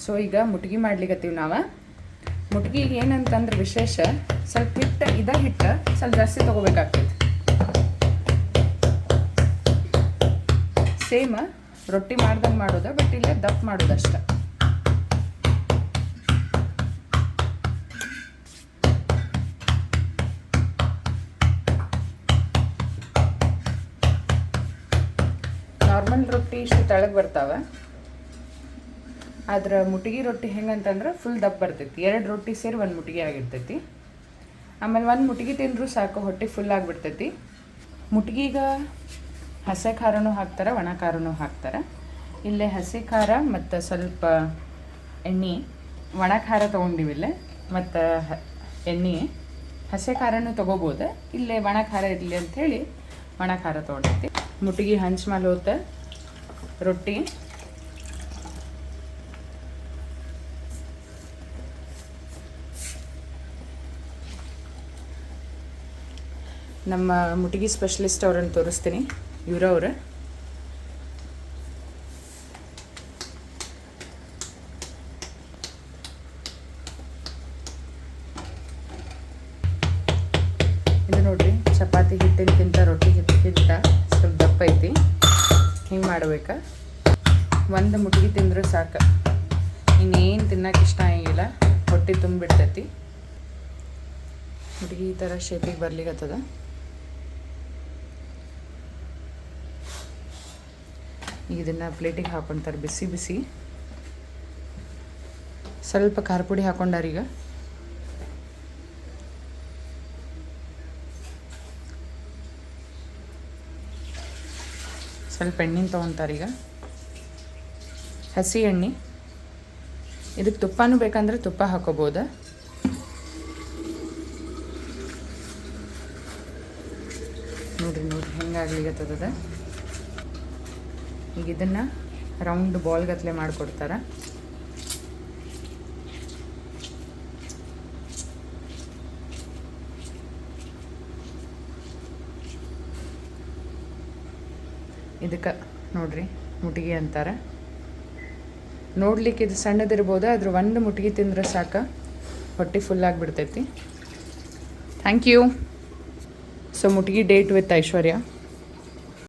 So ಈಗ ಮುಟ್ಗಿ ಮಾಡ್ಲಿಕ್ಕತ್ತೀವಿ ನಾವು. ಮುಟ್ಗಿಗೆ ಏನಂತಂದ್ರೆ ವಿಶೇಷ, ಸ್ವಲ್ಪ ಹಿಟ್ಟು ಸ್ವಲ್ಪ ಜಾಸ್ತಿ ತೊಗೋಬೇಕಾಗ್ತೈತಿ. ಸೇಮ್ ರೊಟ್ಟಿ ಮಾಡ್ದಂಗೆ ಮಾಡೋದು, ಬಟ್ ಇಲ್ಲೇ ದಪ್ಪ ಮಾಡೋದಷ್ಟ. ನಾರ್ಮಲ್ ರೊಟ್ಟಿ ಇಷ್ಟು ತೆಳಗೆ ಬರ್ತಾವೆ, ಆದ್ರೆ ಮುಟ್ಗಿ ರೊಟ್ಟಿ ಹೆಂಗಂತಂದ್ರೆ ಫುಲ್ ದಪ್ಪ ಬರ್ತೈತಿ. 2 ರೊಟ್ಟಿ ಸೇರಿ 1 ಮುಟ್ಗಿ ಆಗಿರ್ತೈತಿ. ಆಮೇಲೆ 1 ಮುಟ್ಗಿ ತಿಂದರೂ ಸಾಕು, ಹೊಟ್ಟೆ ಫುಲ್ ಆಗಿಬಿಡ್ತೈತಿ. ಮುಟ್ಗಿಗೆ ಹಸೆ ಖಾರನೂ ಹಾಕ್ತಾರೆ, ಒಣ ಖಾರನೂ ಹಾಕ್ತಾರೆ. ಇಲ್ಲೇ ಹಸಿ ಖಾರ ಮತ್ತು ಸ್ವಲ್ಪ ಎಣ್ಣೆ, ಒಣ ಖಾರ ತೊಗೊಂಡಿವಿಲ್ಲೇ ಮತ್ತು ಎಣ್ಣೆ. ಹಸೆ ಖಾರನೂ ತೊಗೋಬೋದು, ಇಲ್ಲೇ ಒಣ ಖಾರ ಇರಲಿ ಅಂಥೇಳಿ ಒಣ ಖಾರ ತೊಗೊಂಡೈತಿ. ಮುಟ್ಗಿ ಹಂಚ್ ಮೇಲೆ ಹೋತ ರೊಟ್ಟಿ ನಮ್ಮ ಮುಟ್ಗಿ ಸ್ಪೆಷಲಿಸ್ಟ್ ಅವ್ರನ್ನ ತೋರಿಸ್ತೀನಿ. ಇವರವ್ರು ಇದು ನೋಡ್ರಿ, ಚಪಾತಿ ಹಿಟ್ಟಿನಕ್ಕಿಂತ ರೊಟ್ಟಿ ಹಿಟ್ಟಿಗಿಂತ ಸ್ವಲ್ಪ ದಪ್ಪ ಐತಿ. ಹಿಂಗೆ ಮಾಡ್ಬೇಕಾ, 1 ಮುಟ್ಗಿ ತಿಂದ್ರೆ ಸಾಕು, ಇನ್ನೇನು ತಿನ್ನಕ್ಕೆ ಇಷ್ಟ ಆಗಿಲ್ಲ, ಹೊಟ್ಟೆ ತುಂಬಿಡ್ತೈತಿ. ಮುಟ್ಗಿ ಈ ಥರ ಶೇಪಿಗೆ ಬರ್ಲಿಕ್ಕತ್ತದ. ಈಗ ಇದನ್ನು ಪ್ಲೇಟಿಗೆ ಹಾಕ್ಕೊತಾರೆ ಬಿಸಿ ಬಿಸಿ. ಸ್ವಲ್ಪ ಖಾರ ಪುಡಿ ಹಾಕ್ಕೊಂಡಾರೀಗ. ಸ್ವಲ್ಪ ಎಣ್ಣೆ ತೊಗೊತಾರೀಗ, ಹಸಿ ಎಣ್ಣೆ. ಇದಕ್ಕೆ ತುಪ್ಪನೂ ಬೇಕಂದ್ರೆ ತುಪ್ಪ ಹಾಕೋಬೋದು. ನೋಡ್ರಿ ಹೆಂಗಾಗ್ಲಿಕ್ಕತ್ತದ. ಈಗ ಇದನ್ನು ರೌಂಡ್ ಬಾಲ್ ಗತ್ಲೆ ಮಾಡಿಕೊಡ್ತಾರೆ. ಇದಕ್ಕೆ ನೋಡ್ರಿ ಮುಟ್ಗಿ ಅಂತಾರೆ. ನೋಡ್ಲಿಕ್ಕೆ ಇದು ಸಣ್ಣದಿರ್ಬೋದು, ಆದ್ರೆ 1 ಮುಟ್ಗಿ ತಿಂದ್ರೆ ಸಾಕು, ಹೊಟ್ಟೆ ಫುಲ್ ಆಗಿಬಿಡ್ತೈತಿ. Thank you. ಸೊ ಮುಟ್ಗಿ ಡೇಟ್ ವಿತ್ ಐಶ್ವರ್ಯ.